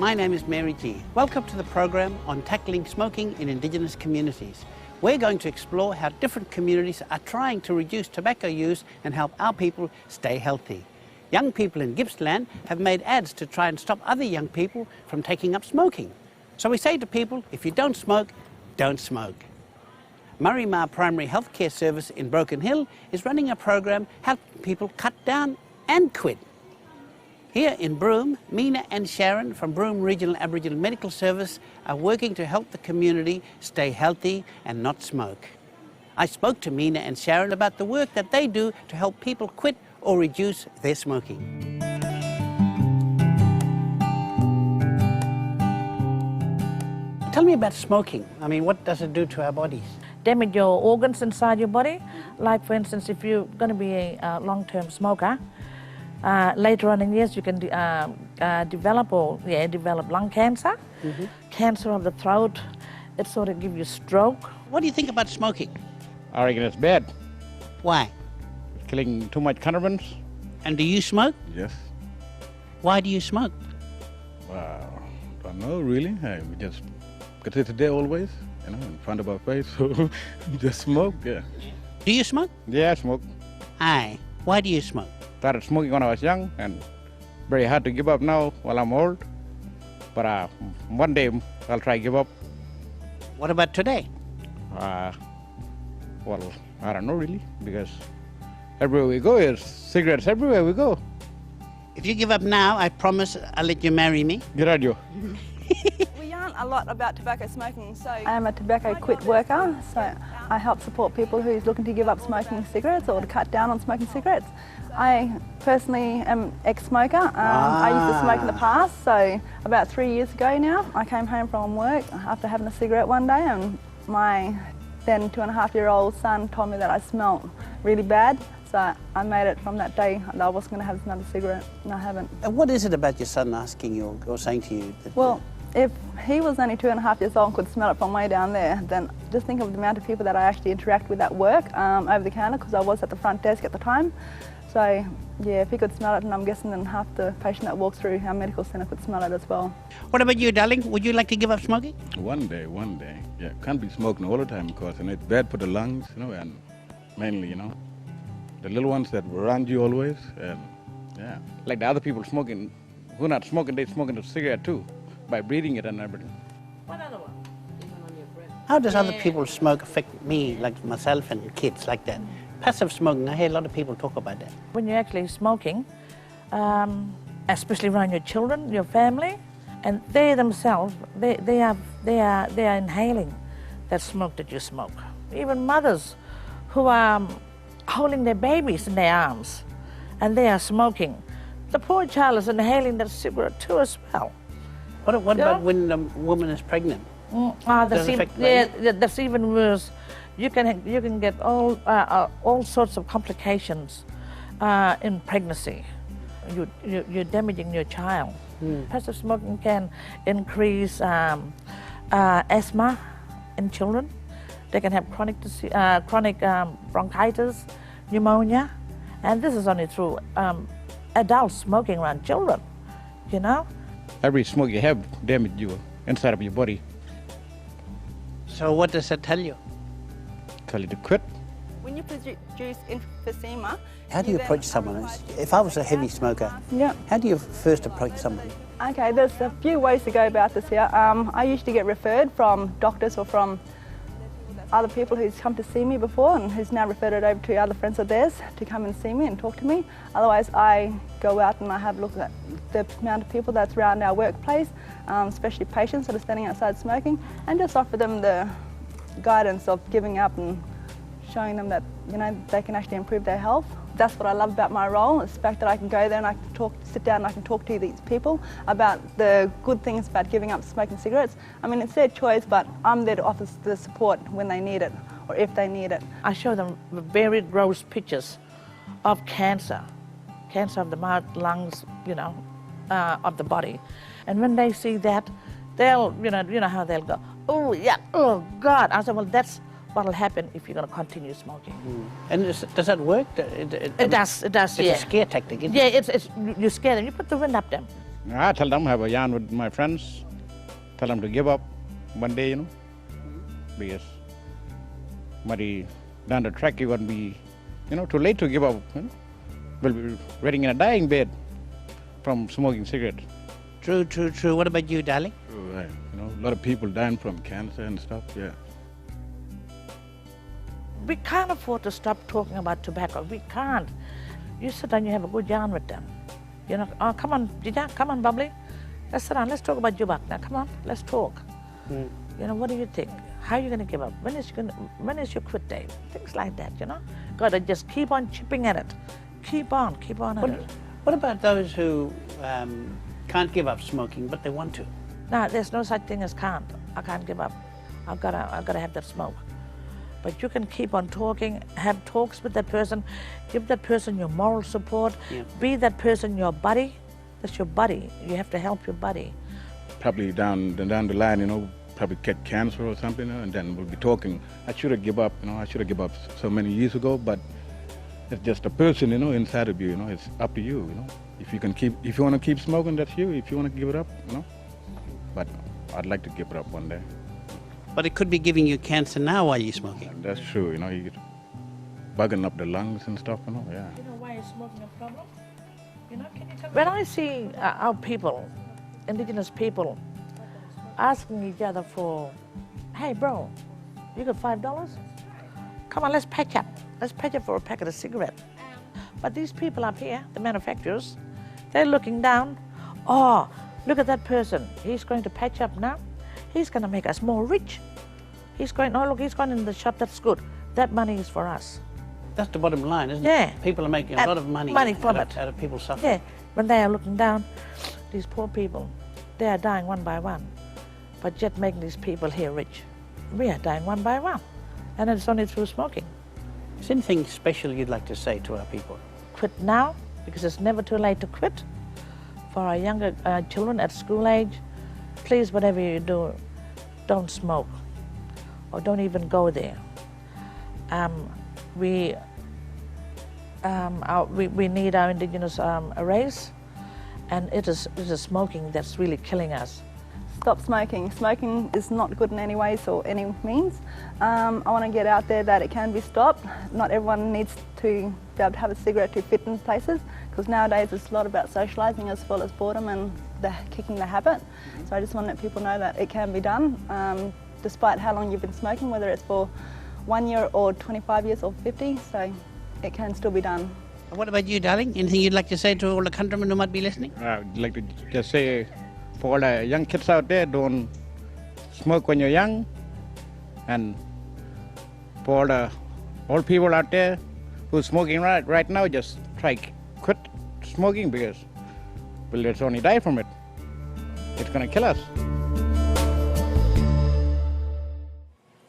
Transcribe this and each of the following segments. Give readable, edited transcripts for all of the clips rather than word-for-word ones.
My name is Maari G. Welcome to the program on tackling smoking in Indigenous communities. We're going to explore how different communities are trying to reduce tobacco use and help our people stay healthy. Young people in Gippsland have made ads to try and stop other young people from taking up smoking. So we say to people, if you don't smoke, don't smoke. Marimah Primary Healthcare Service in Broken Hill is running a program helping people cut down and quit. Here in Broome, Mena and Sharon from Broome Regional Aboriginal Medical Service are working to help the community stay healthy and not smoke. I spoke to Mena and Sharon about the work that they do to help people quit or reduce their smoking. Tell me about smoking. I mean, what does it do to our bodies? Damage your organs inside your body. Like, for instance, if you're going to be a long-term smoker, later on in years you can develop lung cancer, cancer of the throat. It sort of gives you stroke. What do you think about smoking? I reckon it's bad. Why? It's killing too much cannabis. And do you smoke? Yes. Why do you smoke? Well, I don't know really. We just got it today always, you know, in front of our face. So just smoke, yeah. Do you smoke? Yeah, I smoke. Aye. Why do you smoke? Started smoking when I was young and very hard to give up now while I'm old. But one day I'll try to give up. What about today? Well, I don't know really, because everywhere we go is cigarettes everywhere we go. If you give up now, I promise I'll let you marry me. Get out you. We aren't a lot about tobacco smoking, so... I am a tobacco quit worker, so I help support people who's looking to give up smoking cigarettes or to cut down on smoking cigarettes. I personally am ex-smoker. I used to smoke in the past, so about 3 years ago now, I came home from work after having a cigarette one day, and my then 2.5-year-old son told me that I smelled really bad. So I made it from that day that I wasn't going to have another cigarette, and I haven't. And what is it about your son asking you or saying to you? That well, if he was only 2.5 years old and could smell it from way down there, then just think of the amount of people that I actually interact with at work over the counter, because I was at the front desk at the time. So yeah, if he could smell it, and I'm guessing then half the patient that walks through our medical centre could smell it as well. What about you, darling? Would you like to give up smoking? One day. Yeah, can't be smoking all the time because it's bad for the lungs, you know, and mainly, you know, the little ones that around you always, and yeah. Like the other people smoking, who are not smoking, they smoking the cigarette too, by breathing it and everything. What other one? How does other people's smoke affect me, like myself and kids like that? Passive smoking, I hear a lot of people talk about that. When you're actually smoking, especially around your children, your family, and they themselves, they are inhaling that smoke that you smoke. Even mothers who are holding their babies in their arms and they are smoking. The poor child is inhaling that cigarette too as well. What about when the woman is pregnant? That's even worse. You can get all sorts of complications in pregnancy. You're damaging your child. Passive smoking can increase asthma in children. They can have chronic bronchitis, pneumonia, and this is only through adults smoking around children, you know? Every smoke you have damage you inside of your body. So what does that tell you? Tell you to quit. When you produce emphysema... How do you approach someone? If I was a heavy smoker, how do you first approach someone? Okay, there's a few ways to go about this here. I usually get referred from doctors or from other people who's come to see me before and who's now referred it over to other friends of theirs to come and see me and talk to me. Otherwise, I go out and I have a look at the amount of people that's around our workplace, especially patients that are standing outside smoking, and just offer them the guidance of giving up and showing them that, you know, they can actually improve their health. That's what I love about my role, is the fact that I can go there and I can sit down and I can talk to these people about the good things about giving up smoking cigarettes. I mean, it's their choice, but I'm there to offer the support when they need it or if they need it. I show them very gross pictures of cancer of the mouth, lungs, you know, of the body. And when they see that, they'll, you know how they'll go, oh yeah, oh God. I said, well, that's what will happen if you're going to continue smoking. And does that work? It does, It's a scare tactic, isn't it? Yeah, you scare them. You put the wind up them. I tell them, have a yarn with my friends, tell them to give up one day, because maybe down the track you're going to be, too late to give up. We'll be waiting in a dying bed from smoking cigarettes. True, true, true. What about you, darling? Right. A lot of people dying from cancer and stuff, yeah. We can't afford to stop talking about tobacco. We can't. You sit down, you have a good yarn with them. Oh, come on, Gina, come on, Bubbly. Let's sit down, let's talk about Jubak now. Come on, let's talk. What do you think? How are you going to give up? When is your quit day? Things like that, Got to just keep on chipping at it. Keep on at it. What about those who can't give up smoking, but they want to? No, there's no such thing as can't. I can't give up. I've got to have that smoke. But you can keep on talking, have talks with that person, give that person your moral support, be that person your buddy. That's your buddy. You have to help your buddy. Probably down the line, probably get cancer or something, and then we'll be talking. I should have given up, I should have given up so many years ago, but it's just a person, inside of you, it's up to you, If you want to keep smoking, that's you. If you want to give it up, But I'd like to give it up one day. But it could be giving you cancer now while you're smoking. That's true, you're bugging up the lungs and stuff, yeah. You know why is smoking a problem? Can you tell me? When I see our people, Indigenous people, asking each other for, hey bro, you got $5? Come on, let's patch up. Let's patch up for a packet of cigarettes. But these people up here, the manufacturers, they're looking down. Oh, look at that person. He's going to patch up now. He's going to make us more rich. He's going in the shop, that's good. That money is for us. That's the bottom line, isn't Yeah. it? People are making a lot of money from out of people suffering. Yeah, when they are looking down, these poor people, they are dying one by one. But yet making these people here rich. We are dying one by one. And it's only through smoking. Is there anything special you'd like to say to our people? Quit now, because it's never too late to quit. For our younger children at school age, please, whatever you do, don't smoke, or don't even go there. We need our Indigenous race, and it is smoking that's really killing us. Stop smoking. Smoking is not good in any ways or any means. I want to get out there that it can be stopped. Not everyone needs to be able to have a cigarette to fit in places, because nowadays it's a lot about socialising as well as boredom and kicking the habit. So I just want to let people know that it can be done, despite how long you've been smoking, whether it's for 1 year or 25 years or 50, so it can still be done. What about you, darling? Anything you'd like to say to all the countrymen who might be listening? I'd like to just say, for all the young kids out there, don't smoke when you're young. And for all the old people out there who's smoking right now, just try quit smoking, because we'll just only die from it. It's going to kill us.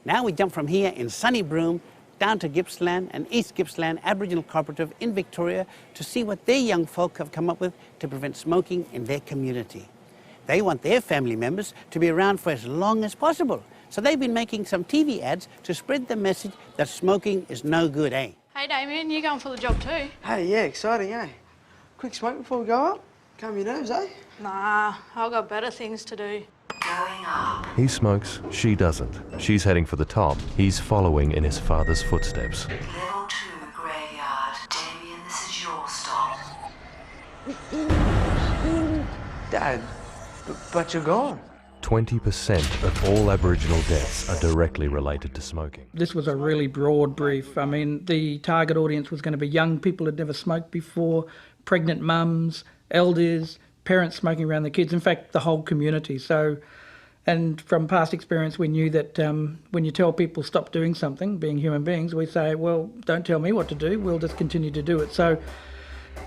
Now we jump from here in sunny Broome down to Gippsland and East Gippsland Aboriginal Cooperative in Victoria to see what their young folk have come up with to prevent smoking in their community. They want their family members to be around for as long as possible. So they've been making some TV ads to spread the message that smoking is no good, eh? Hey Damien, you going for the job too? Hey, yeah, exciting, eh? Quick smoke before we go up? Calm your nerves, eh? Nah, I've got better things to do. He smokes, she doesn't. She's heading for the top. He's following in his father's footsteps. Level 2 graveyard. Damien, this is your stop. Dad, but you're gone. 20% of all Aboriginal deaths are directly related to smoking. This was a really broad brief. I mean, the target audience was going to be young people who'd never smoked before, pregnant mums, elders, parents smoking around their kids, in fact, the whole community. So, and from past experience, we knew that when you tell people stop doing something, being human beings, we say, well, don't tell me what to do, we'll just continue to do it. So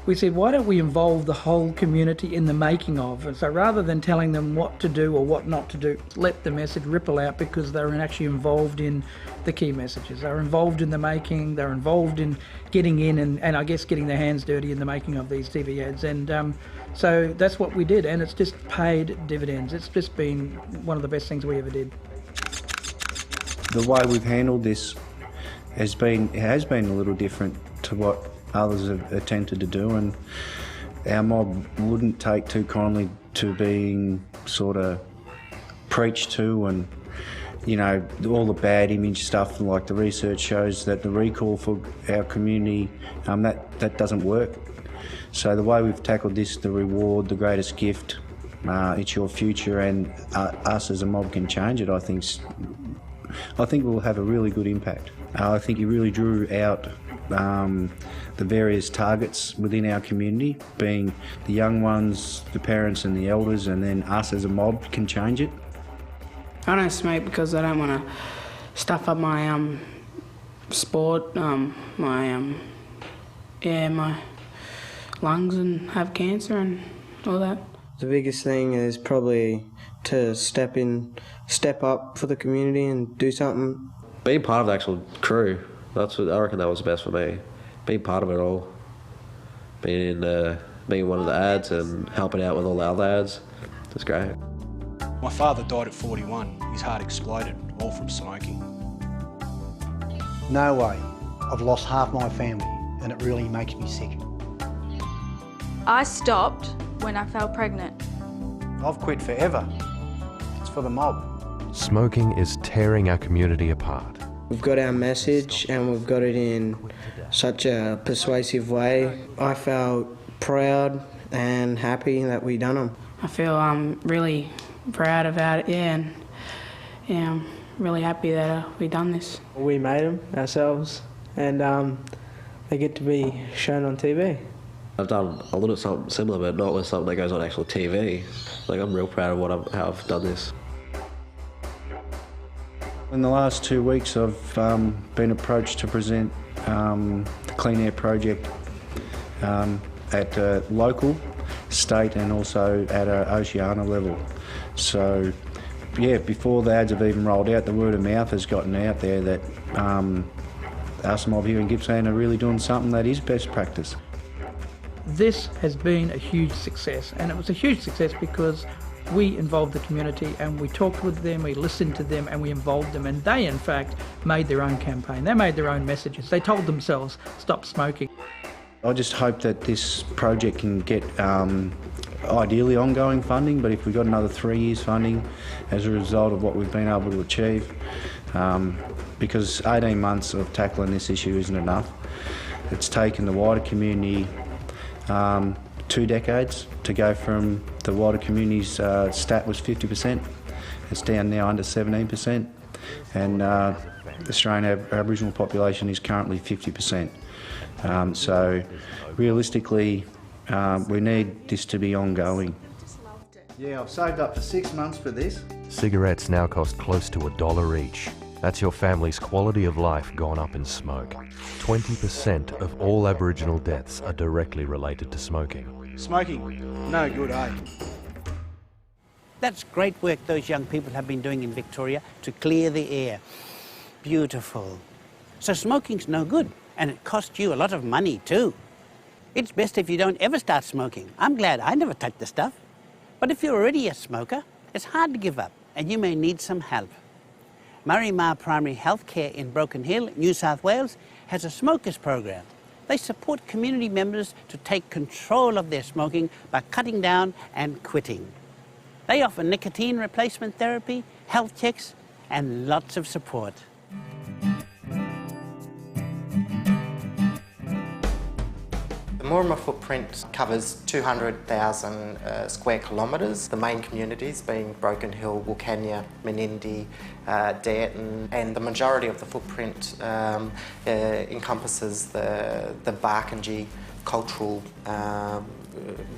we said, why don't we involve the whole community in the making of? And so rather than telling them what to do or what not to do, let the message ripple out, because they're actually involved in the key messages. They're involved in the making, they're involved in getting in and I guess getting their hands dirty in the making of these TV ads. And so that's what we did, and it's just paid dividends. It's just been one of the best things we ever did. The way we've handled this has been a little different to what others have attempted to do, our mob wouldn't take too kindly to being sort of preached to, and you know, all the bad image stuff. Like the research shows that the recall for our community, that doesn't work. So the way we've tackled this, the reward, the greatest gift, it's your future, and us as a mob can change it. I think we'll have a really good impact. I think he really drew out the various targets within our community, being the young ones, the parents and the elders, and then us as a mob can change it. I don't smoke because I don't want to stuff up my sport, my lungs and have cancer and all that. The biggest thing is probably to step up for the community and do something. Being part of the actual crew, that's what I reckon that was the best for me. Being part of it all, being one of the ads and helping out with all the other ads, it's great. My father died at 41. His heart exploded, all from smoking. No way. I've lost half my family, and it really makes me sick. I stopped when I fell pregnant. I've quit forever. It's for the mob. Smoking is tearing our community apart. We've got our message and we've got it in such a persuasive way. I felt proud and happy that we done them. I feel really proud about it, and I'm really happy that we done this. We made them ourselves, and they get to be shown on TV. I've done a little something similar, but not with something that goes on actual TV. Like, I'm real proud of how I've done this. In the last 2 weeks, I've been approached to present the Clean Air Project at a local, state and also at an Oceania level. So, yeah, before the ads have even rolled out, the word of mouth has gotten out there that us mob here in Gippsland are really doing something that is best practice. This has been a huge success, and it was a huge success because we involved the community and we talked with them, we listened to them and we involved them, and they in fact made their own campaign. They made their own messages. They told themselves, stop smoking. I just hope that this project can get ideally ongoing funding, but if we got another 3 years funding as a result of what we've been able to achieve, because 18 months of tackling this issue isn't enough. It's taken the wider community 2 decades to go from the wider community's stat was 50%. It's down now under 17%, and the Australian Aboriginal population is currently 50%. So realistically, we need this to be ongoing. Yeah, I've saved up for 6 months for this. Cigarettes now cost close to $1 each. That's your family's quality of life gone up in smoke. 20% of all Aboriginal deaths are directly related to smoking. Smoking, no good, eh? That's great work those young people have been doing in Victoria to clear the air. Beautiful. So smoking's no good, and it costs you a lot of money too. It's best if you don't ever start smoking. I'm glad I never touched the stuff. But if you're already a smoker, it's hard to give up, and you may need some help. Marimah Primary Healthcare in Broken Hill, New South Wales, has a smokers program. They support community members to take control of their smoking by cutting down and quitting. They offer nicotine replacement therapy, health checks, and lots of support. The Marimah footprint covers 200,000 square kilometres, the main communities being Broken Hill, Wilcannia, Menindee, Dareton, and the majority of the footprint encompasses the Barkindji cultural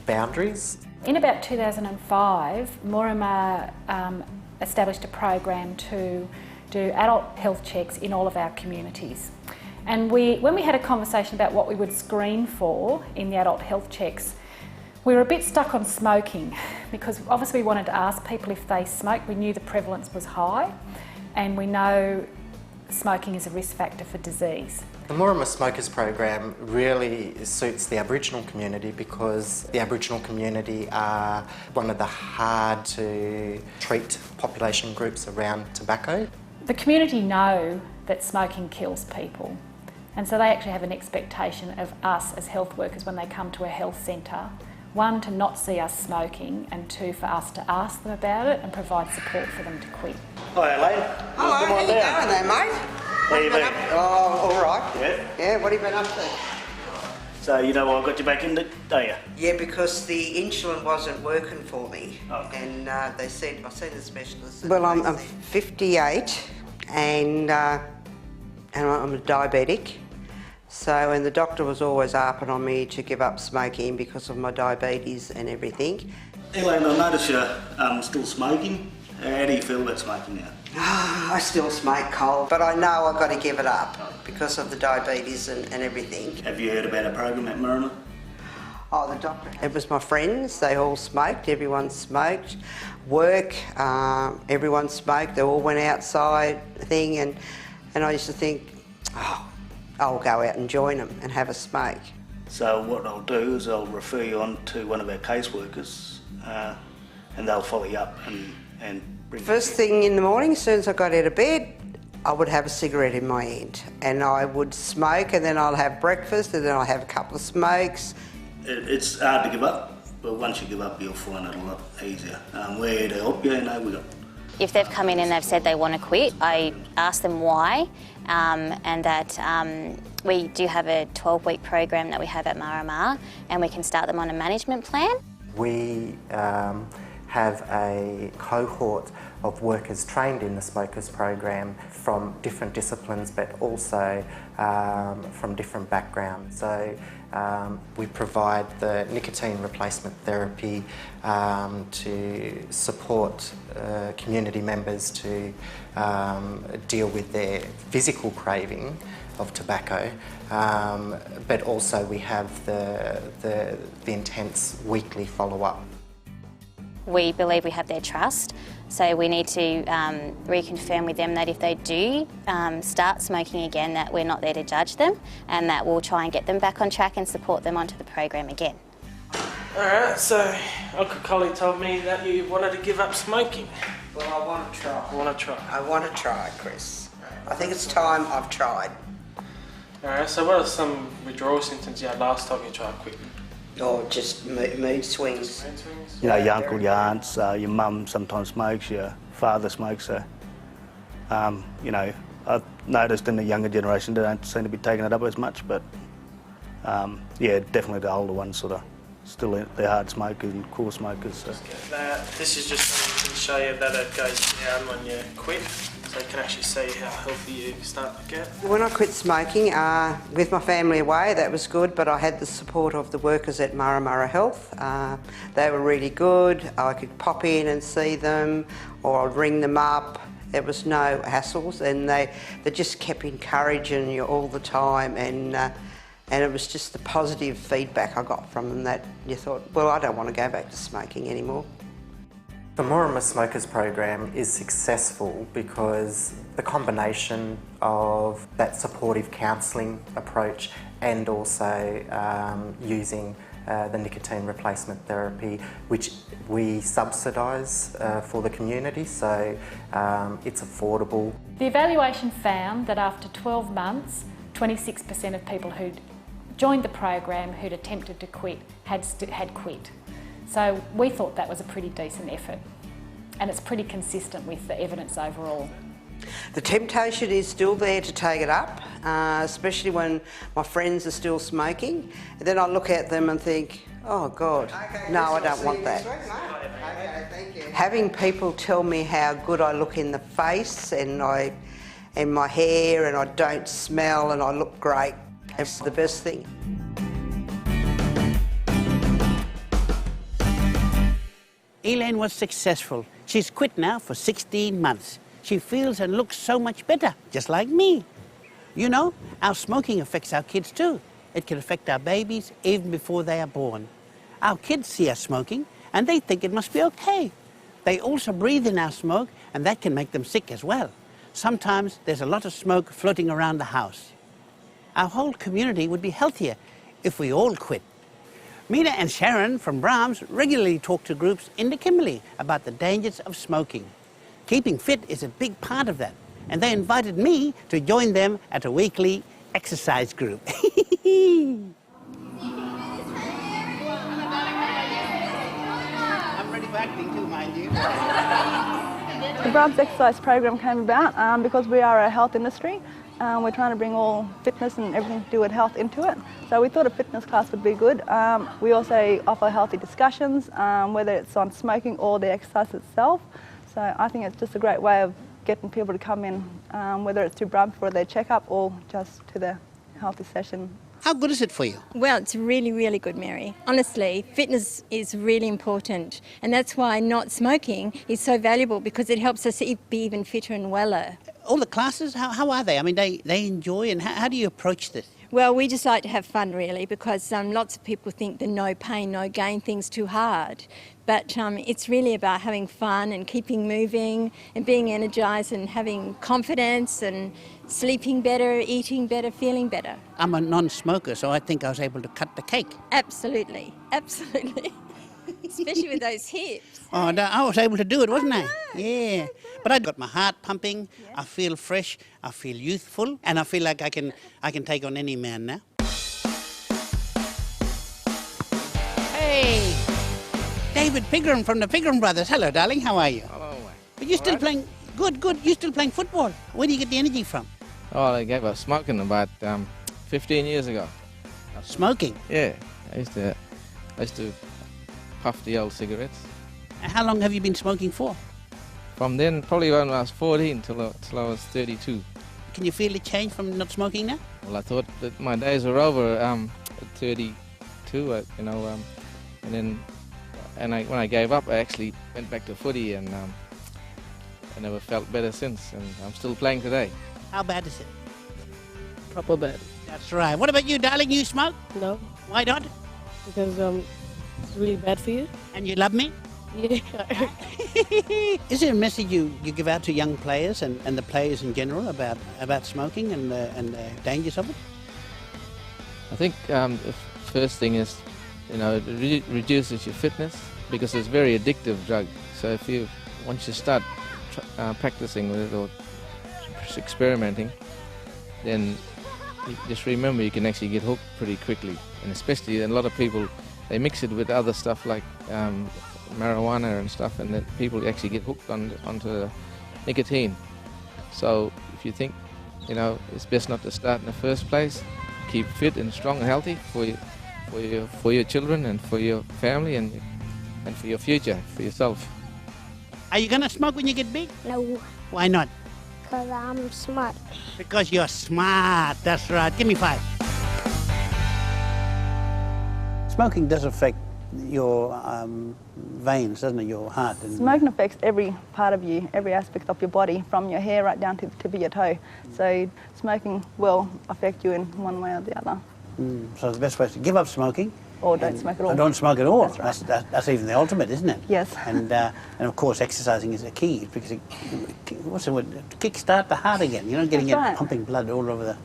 boundaries. In about 2005, Marimah established a program to do adult health checks in all of our communities. And when we had a conversation about what we would screen for in the adult health checks, we were a bit stuck on smoking, because obviously we wanted to ask people if they smoke. We knew the prevalence was high, and we know smoking is a risk factor for disease. The Marimah Smokers Program really suits the Aboriginal community because the Aboriginal community are one of the hard to treat population groups around tobacco. The community know that smoking kills people, and so they actually have an expectation of us as health workers when they come to a health centre One, to not see us smoking, and two, for us to ask them about it and provide support for them to quit. Hi, Elaine. Hello, how you going there, mate? How you been? Oh, all right. Yeah? Yeah, what have you been up to? So you know why I got you back in it, do you? Yeah, because the insulin wasn't working for me. And they said, I seen the specialist. Well, I'm 58 and I'm a diabetic. So, and the doctor was always harping on me to give up smoking because of my diabetes and everything. Elaine, I notice you're still smoking. How do you feel about smoking now? I still smoke coal, but I know I've got to give it up because of the diabetes and everything. Have you heard about a program at Marimah? Oh, the doctor. It was my friends, they all smoked, everyone smoked. Work, everyone smoked, they all went outside thing, and I used to think, oh, I'll go out and join them and have a smoke. So what I'll do is I'll refer you on to one of our caseworkers and they'll follow you up and bring First thing in the morning, as soon as I got out of bed, I would have a cigarette in my hand and I would smoke, and then I'll have breakfast, and then I'll have a couple of smokes. It's hard to give up, but once you give up, you'll find it a lot easier. We're here to help you, we got. If they've come in and they've said they want to quit, I ask them why, and that we do have a 12-week program that we have at Marimah, and we can start them on a management plan. We have a cohort of workers trained in the smokers program from different disciplines, but also from different backgrounds. So we provide the nicotine replacement therapy to support community members to deal with their physical craving of tobacco, but also we have the intense weekly follow-up. We believe we have their trust, so we need to reconfirm with them that if they do start smoking again, that we're not there to judge them, and that we'll try and get them back on track and support them onto the program again. Alright, so Uncle Collie told me that you wanted to give up smoking. Well, I want to try. I want to try. I want to try, Chris. I think it's time I've tried. Alright, so what are some withdrawal symptoms you had last time you tried quitting? Or just mood swings. You know, your uncle, your aunts, your mum sometimes smokes, your father smokes. So, you know, I've noticed in the younger generation they don't seem to be taking it up as much, but yeah, definitely the older ones sort of still they're hard smokers and core smokers. So. This is just so we can show you that it goes down when you quit, so you can actually see how healthy you start to get. When I quit smoking, with my family away, that was good, but I had the support of the workers at Marimah Health. They were really good. I could pop in and see them, or I'd ring them up. There was no hassles, and they just kept encouraging you all the time, and it was just the positive feedback I got from them that you thought, well, I don't want to go back to smoking anymore. The Marimah Smokers program is successful because the combination of that supportive counselling approach and also using the nicotine replacement therapy, which we subsidise for the community, so it's affordable. The evaluation found that after 12 months, 26% of people who'd joined the program who'd attempted to quit had quit. So we thought that was a pretty decent effort, and it's pretty consistent with the evidence overall. The temptation is still there to take it up, especially when my friends are still smoking. And then I look at them and think, oh God, no, I don't want that. Having people tell me how good I look in the face and my hair, and I don't smell and I look great, it's the best thing. Elaine was successful. She's quit now for 16 months. She feels and looks so much better, just like me. You know, our smoking affects our kids too. It can affect our babies even before they are born. Our kids see us smoking and they think it must be okay. They also breathe in our smoke, and that can make them sick as well. Sometimes there's a lot of smoke floating around the house. Our whole community would be healthier if we all quit. Mena and Sharon from Broome regularly talk to groups in the Kimberley about the dangers of smoking. Keeping fit is a big part of that, and they invited me to join them at a weekly exercise group. acting too, mind you. The Broome's exercise program came about because we are a health industry. We're trying to bring all fitness and everything to do with health into it. So we thought a fitness class would be good. We also offer healthy discussions, whether it's on smoking or the exercise itself. So I think it's just a great way of getting people to come in, whether it's to Broome for their checkup or just to the healthy session. How good is it for you? Well, it's really, really good, Mary. Honestly, fitness is really important, and that's why not smoking is so valuable, because it helps us be even fitter and weller. All the classes, how are they? I mean, they enjoy, and how do you approach this? Well, we just like to have fun, really, because lots of people think the no pain, no gain thing's too hard. But it's really about having fun and keeping moving and being energised and having confidence and sleeping better, eating better, feeling better. I'm a non-smoker, so I think I was able to cut the cake. Absolutely, absolutely. Especially with those hips. Oh, no, I was able to do it, wasn't I? Yeah. But I got my heart pumping, I feel fresh, I feel youthful, and I feel like I can take on any man now. Hey! David Pigram from the Pigram Brothers. Hello, darling. How are you? Hello, mate. But you're still playing... Good, good. You're still playing football. Where do you get the energy from? Oh, I gave up smoking about 15 years ago. Smoking? Yeah. I used to puff the old cigarettes. And how long have you been smoking for? From then, probably when I was 14 till I was 32. Can you feel the change from not smoking now? Well, I thought that my days were over at 32, you know, and then when I gave up, I actually went back to footy, and I never felt better since, and I'm still playing today. How bad is it? Proper bad. That's right. What about you, darling? You smoke? No. Why not? Because it's really bad for you. And you love me? Yeah. Is there a message you give out to young players and the players in general about smoking and the dangers of it? I think the first thing is, you know, it reduces your fitness, because it's a very addictive drug. So once you start practicing with it or experimenting, then you just remember you can actually get hooked pretty quickly. And especially a lot of people, they mix it with other stuff like marijuana and stuff, and then people actually get hooked onto the nicotine. So if you think, you know, it's best not to start in the first place, keep fit and strong and healthy for your children and for your family and for your future, for yourself. Are you going to smoke when you get big? No. Why not? Because I'm smart. Because you're smart, that's right. Give me 5. Smoking does affect your veins, doesn't it, your heart? Smoking affects every part of you, every aspect of your body, from your hair right down to the tip of your toe. So smoking will affect you in one way or the other. So the best way is to give up smoking. Or don't smoke at all. Or don't smoke at all. That's right. That's even the ultimate, isn't it? Yes. And of course exercising is a key, because what's the word? Kickstart the heart again. You know, getting That's right. pumping blood all over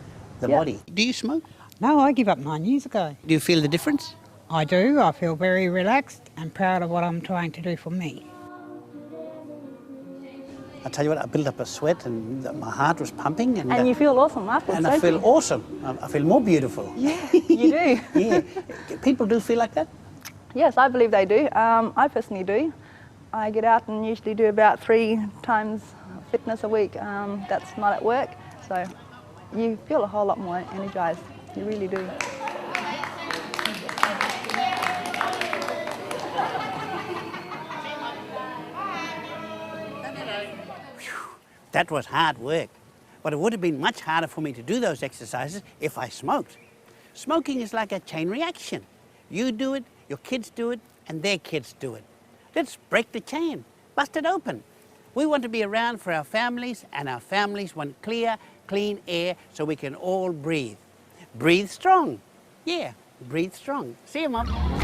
the body. Do you smoke? No, I gave up 9 years ago. Do you feel the difference? I do. I feel very relaxed and proud of what I'm trying to do for me. I tell you what, I built up a sweat and my heart was pumping. And you feel awesome afterwards, and I feel awesome. I feel more beautiful. Yeah, you do. Yeah. People do feel like that? Yes, I believe they do. I personally do. I get out and usually do about 3 times fitness a week. That's not at work. So you feel a whole lot more energised. You really do. That was hard work, but it would have been much harder for me to do those exercises if I smoked. Smoking is like a chain reaction. You do it, your kids do it, and their kids do it. Let's break the chain, bust it open. We want to be around for our families, and our families want clear, clean air so we can all breathe. Breathe strong. Yeah, breathe strong. See you, Mum.